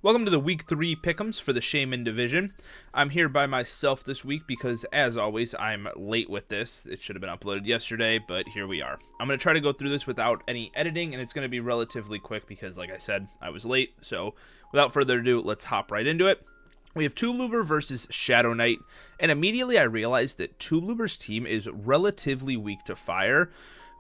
Welcome to the Week 3 Pickems for the Shaymin division. I'm here by myself this week because, as always, I'm late with this. It should have been uploaded yesterday, but here we are. I'm going to try to go through this without any editing, and it's going to be relatively quick because, like I said, I was late. So, without further ado, let's hop right into it. We have Toob versus Shadow Knight, and immediately I realized that Toob's team is relatively weak to fire.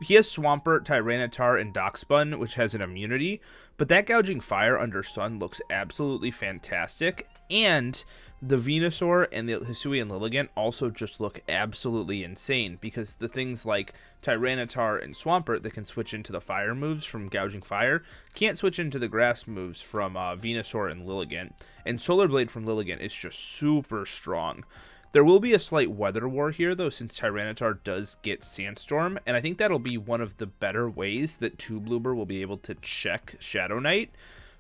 He has Swampert, Tyranitar, and Dockspun, which has an immunity, but that gouging fire under Sun looks absolutely fantastic, and the Venusaur and the Hisuian Lilligant also just look absolutely insane, because the things like Tyranitar and Swampert that can switch into the fire moves from gouging fire can't switch into the grass moves from Venusaur and Lilligant, and Solar Blade from Lilligant is just super strong. There will be a slight weather war here, though, since Tyranitar does get Sandstorm, and I think that'll be one of the better ways that Toob will be able to check Shadow Knight,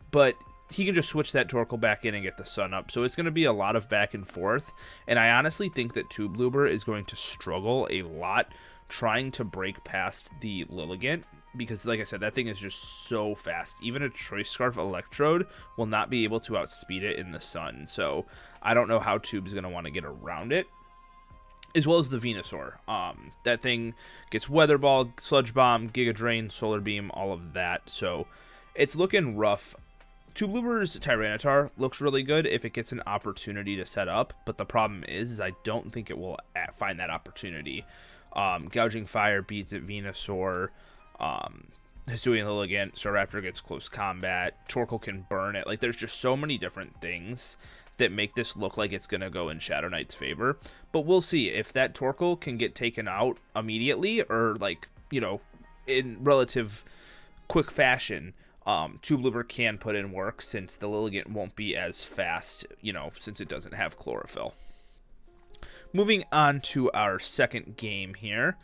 but he can just switch that Torkoal back in and get the Sun up, so it's going to be a lot of back and forth, and I honestly think that Toob is going to struggle a lot trying to break past the Lilligant, because, like I said, that thing is just so fast. Even a Choice Scarf Electrode will not be able to outspeed it in the Sun, so I don't know how Toob's going to want to get around it. As well as the Venusaur. That thing gets Weather Ball, Sludge Bomb, Giga Drain, Solar Beam, all of that, so it's looking rough. Toob's Tyranitar looks really good if it gets an opportunity to set up, but the problem is I don't think it will find that opportunity. Gouging Fire beats it, Venusaur. Hisuian Lilligant, Staraptor gets close combat, Torkoal can burn it. Like, there's just so many different things that make this look like it's going to go in Shadow Knight's favor. But we'll see if that Torkoal can get taken out immediately or, like, you know, in relative quick fashion. Toob can put in work since the Lilligant won't be as fast, you know, since it doesn't have chlorophyll. Moving on to our second game here.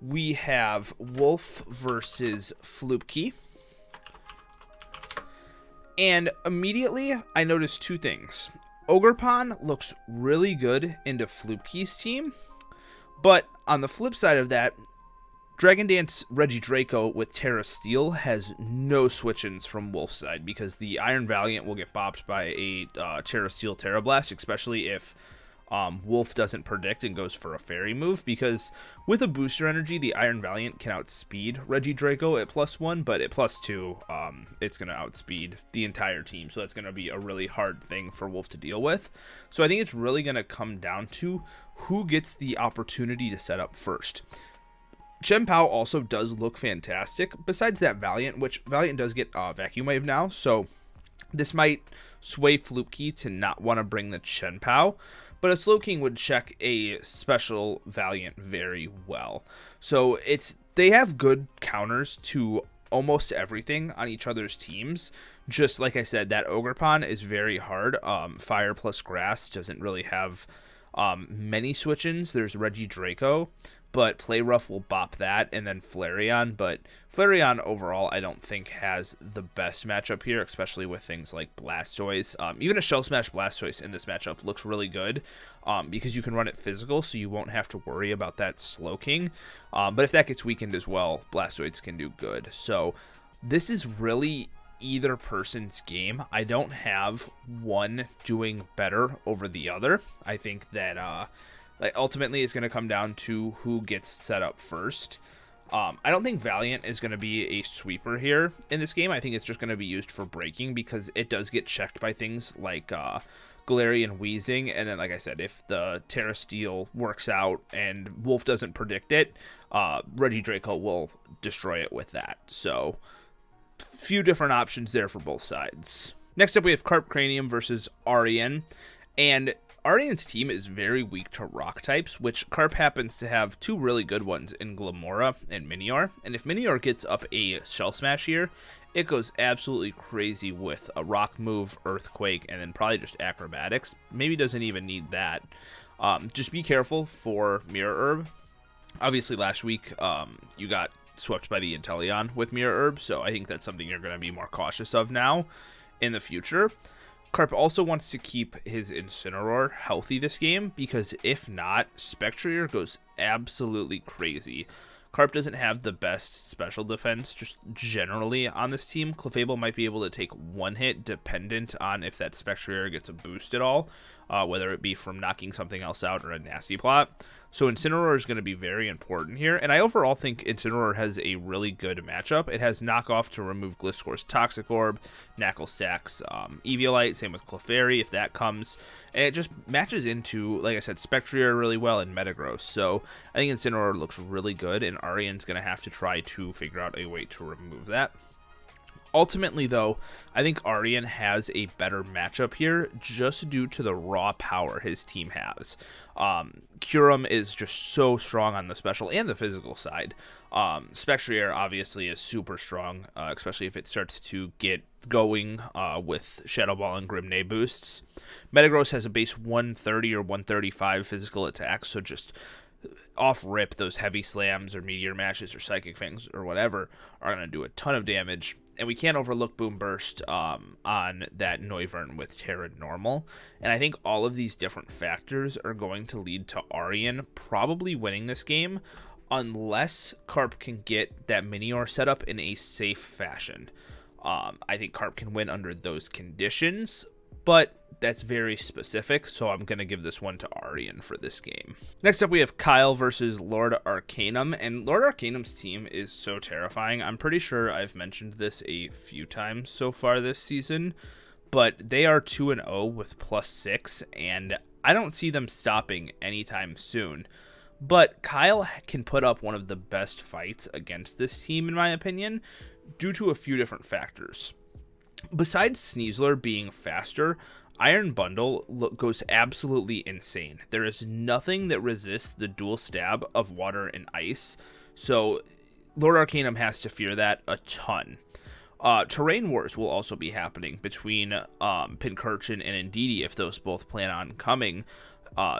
We have Wolf versus Flupke. And immediately, I noticed two things. Ogerpon looks really good into Flupke's team. But on the flip side of that, Dragon Dance Regidraco with Terra Steel has no switch-ins from Wolf's side, because the Iron Valiant will get bopped by a Terra Steel Terra Blast, especially if Wolf doesn't predict and goes for a fairy move, because with a booster energy, the Iron Valiant can outspeed Regidraco at +1, but at +2, it's going to outspeed the entire team, so that's going to be a really hard thing for Wolf to deal with. So I think it's really going to come down to who gets the opportunity to set up first. Chien-Pao also does look fantastic, besides that Valiant, which Valiant does get Vacuum Wave now, so this might sway Flupke to not want to bring the Chien-Pao, but a Slowking would check a special Valiant very well. So they have good counters to almost everything on each other's teams. Just like I said, that Ogerpon is very hard. Fire plus Grass doesn't really have many switch-ins. There's Regidraco, but Play Rough will bop that, and then Flareon. But Flareon overall, I don't think has the best matchup here, especially with things like Blastoise. Even a Shell Smash Blastoise in this matchup looks really good, because you can run it physical, so you won't have to worry about that Slowking. But if that gets weakened as well, Blastoise can do good. So this is really either person's game. I don't have one doing better over the other. I think that like ultimately it's going to come down to who gets set up first. I don't think Valiant is going to be a sweeper here in this game. I think it's just going to be used for breaking, because it does get checked by things like Galarian Wheezing, and then, like I said, if the Terra Steel works out and Wolf doesn't predict it, Regidraco will destroy it with that. So few different options there for both sides. Next up, we have Carp Cranium versus Aryan, and Aryan's team is very weak to rock types, which Carp happens to have two really good ones in Glamora and Minior, and if Minior gets up a Shell Smash here, it goes absolutely crazy with a rock move, Earthquake, and then probably just Acrobatics. Maybe doesn't even need that. Just be careful for Mirror Herb. Obviously last week you got swept by the Inteleon with Mirror Herb, so I think that's something you're going to be more cautious of now in the future. Carp also wants to keep his Incineroar healthy this game, because if not, Spectrier goes absolutely crazy. Carp doesn't have the best special defense just generally on this team. Clefable might be able to take one hit dependent on if that Spectrier gets a boost at all, whether it be from knocking something else out or a nasty plot. So Incineroar is going to be very important here, and I overall think Incineroar has a really good matchup. It has knockoff to remove Gliscor's Toxic Orb, Knuckle Stack's Eviolite, same with Clefairy if that comes, and it just matches into, like I said, Spectrier really well and Metagross. So I think Incineroar looks really good, and Aryan's going to have to try to figure out a way to remove that. Ultimately, though, I think Aryan has a better matchup here just due to the raw power his team has. Kyurem is just so strong on the special and the physical side. Spectrier obviously is super strong, especially if it starts to get going with Shadow Ball and Grimnay boosts. Metagross has a base 130 or 135 physical attack, so just off rip, those heavy slams or meteor mashes or psychic fangs or whatever are going to do a ton of damage. And we can't overlook Boom Burst on that Noivern with Terra Normal. And I think all of these different factors are going to lead to Aryan probably winning this game unless Carp can get that Minior set up in a safe fashion. I think Carp can win under those conditions, but that's very specific, so I'm going to give this one to Aryan for this game. Next up, we have Kyle versus Lord Arkanum, and Lord Arkanum's team is so terrifying. I'm pretty sure I've mentioned this a few times so far this season, but they are 2-0 with +6, and I don't see them stopping anytime soon. But Kyle can put up one of the best fights against this team, in my opinion, due to a few different factors. Besides Sneasler being faster, Iron Bundle goes absolutely insane. There is nothing that resists the dual stab of water and ice, so Lord Arkanum has to fear that a ton. Terrain Wars will also be happening between Pincurchin and Indeedee if those both plan on coming.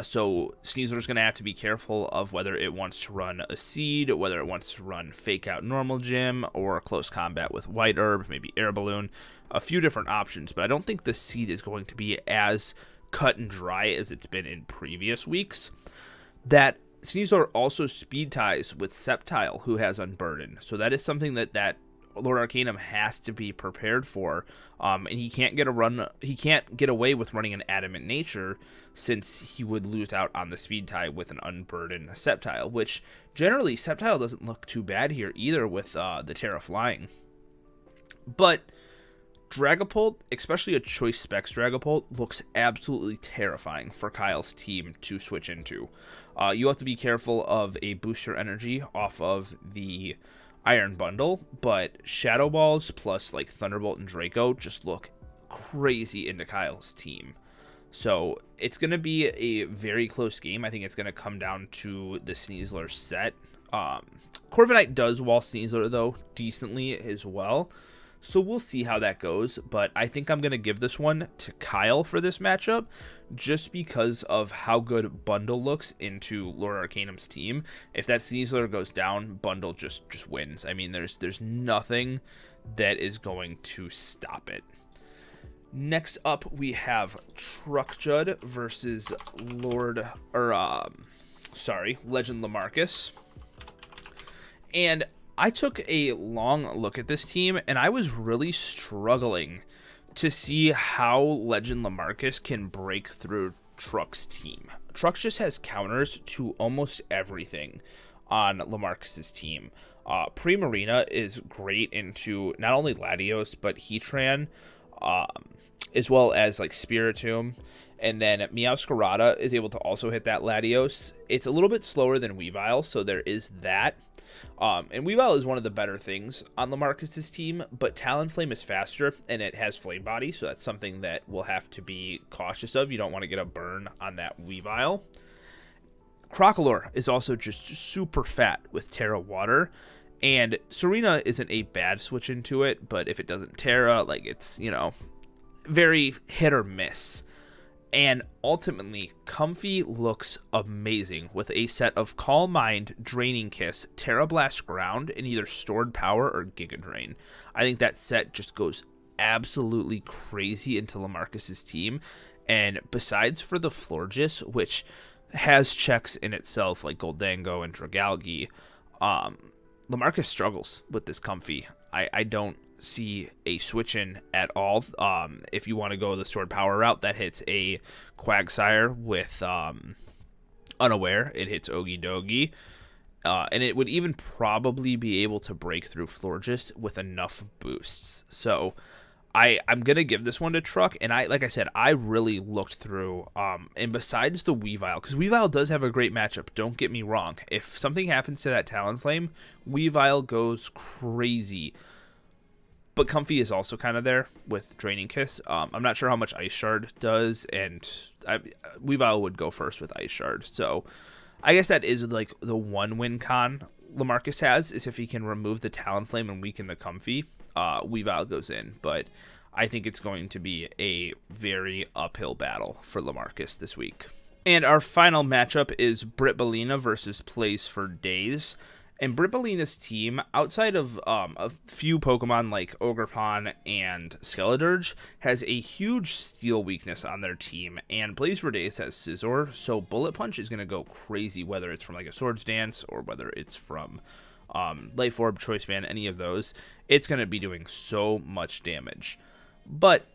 So Sneasler's going to have to be careful of whether it wants to run a Seed, whether it wants to run Fake Out Normal Gym, or Close Combat with White Herb, maybe Air Balloon, a few different options, but I don't think the Seed is going to be as cut and dry as it's been in previous weeks. That Sneasler also speed ties with Sceptile, who has Unburden, so that is something that Lord Arkanum has to be prepared for, and he can't get away with running an Adamant Nature, since he would lose out on the speed tie with an Unburdened Sceptile, which generally Sceptile doesn't look too bad here either with the Terra Flying. But Dragapult, especially a Choice Specs Dragapult, looks absolutely terrifying for Kyle's team to switch into. You have to be careful of a booster energy off of the Iron Bundle, but Shadow Balls plus like Thunderbolt and Draco just look crazy into Kyle's team. So it's going to be a very close game. I think it's going to come down to the Sneasler set. Corviknight does wall Sneasler, though, decently as well. So we'll see how that goes. But I think I'm going to give this one to Kyle for this matchup, just because of how good Bundle looks into Lord Arkanum's team. If that Sneasler goes down, Bundle just wins. I mean, there's nothing that is going to stop it. Next up, we have Truckjud versus Legend Lamarcus. And I took a long look at this team, and I was really struggling to see how Legend Lamarcus can break through Truck's team. Truck just has counters to almost everything on Lamarcus's team. Primarina is great into not only Latios, but Heatran, as well as like Spiritomb, and then Meowscarada is able to also hit that Latios. It's a little bit slower than Weavile, so there is that. And Weavile is one of the better things on Lamarcus's team, but Talonflame is faster, and it has Flame Body, so that's something that we'll have to be cautious of. You don't want to get a burn on that Weavile. Crocalor is also just super fat with Terra Water, and Serena isn't a bad switch into it, but if it doesn't Terra, like it's, very hit or miss. And ultimately, Comfey looks amazing with a set of Calm Mind, Draining Kiss, Terra Blast Ground, and either Stored Power or Giga Drain. I think that set just goes absolutely crazy into Lamarcus's team. And besides for the Florges, which has checks in itself like Goldango and Dragalge, LaMarcus struggles with this Comfy. I don't see a switch in at all. If you want to go the stored power route, that hits a Quagsire with Unaware. It hits Ogie Dogie. And it would even probably be able to break through Florges with enough boosts. So I'm going to give this one to Truck. And like I said, I really looked through. And besides the Weavile, because Weavile does have a great matchup, don't get me wrong. If something happens to that Talonflame, Weavile goes crazy. But Comfy is also kind of there with Draining Kiss. I'm not sure how much Ice Shard does. And Weavile would go first with Ice Shard. So I guess that is like the one win con LaMarcus has, is if he can remove the Talonflame and weaken the Comfy, Weavile goes in. But I think it's going to be a very uphill battle for LaMarcus this week. And our final matchup is Britt versus Playz for Days. And Britt team, outside of a few Pokemon like Ogerpon and Skeledirge, has a huge steel weakness on their team. And Playz for Days has Scizor, so Bullet Punch is going to go crazy, whether it's from like a Swords Dance or whether it's from Life Orb, Choice Band, any of those. It's going to be doing so much damage. But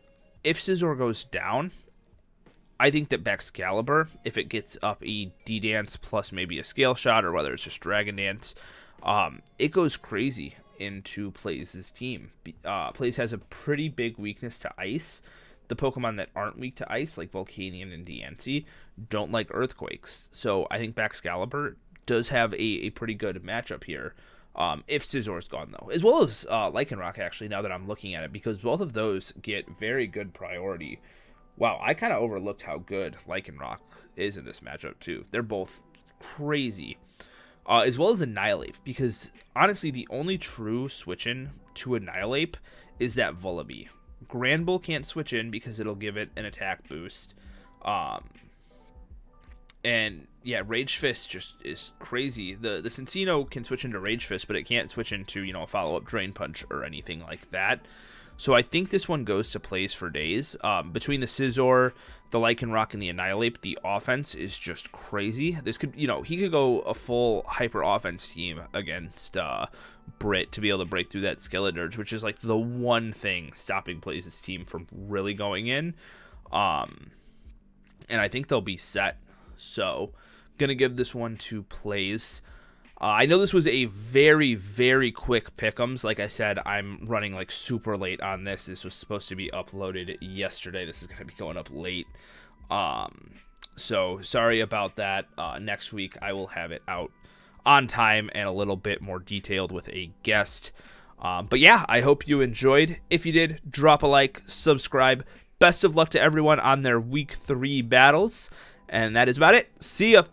if Scizor goes down, I think that Baxcalibur, if it gets up a D-Dance plus maybe a Scale Shot, or whether it's just Dragon Dance, it goes crazy into Playz's team. Playz has a pretty big weakness to Ice. The Pokemon that aren't weak to Ice, like Volcanion and Diancie, don't like Earthquakes. So I think Baxcalibur does have a pretty good matchup here, if Scizor's gone, though. As well as Lycanroc, actually, now that I'm looking at it, because both of those get very good priority. Wow, I kind of overlooked how good Lycanroc is in this matchup, too. They're both crazy. As well as Annihilate, because, honestly, the only true switch-in to Annihilate is that Vullaby. Granbull can't switch in because it'll give it an attack boost. And, yeah, Rage Fist just is crazy. The Cincino can switch into Rage Fist, but it can't switch into, a follow-up Drain Punch or anything like that. So I think this one goes to Playz for Days. Between the Scizor, the Lycanroc, and the Annihilate, the offense is just crazy. This could, he could go a full hyper offense team against Britt to be able to break through that Skeledirge, which is like the one thing stopping Playz's team from really going in. And I think they'll be set. So, gonna give this one to Playz. I know this was a very, very quick Pickems. Like I said, I'm running like super late on this. This was supposed to be uploaded yesterday. This is going to be going up late. So sorry about that. Next week I will have it out on time and a little bit more detailed with a guest. But yeah, I hope you enjoyed. If you did, drop a like, subscribe. Best of luck to everyone on their week 3 battles. And that is about it. See ya.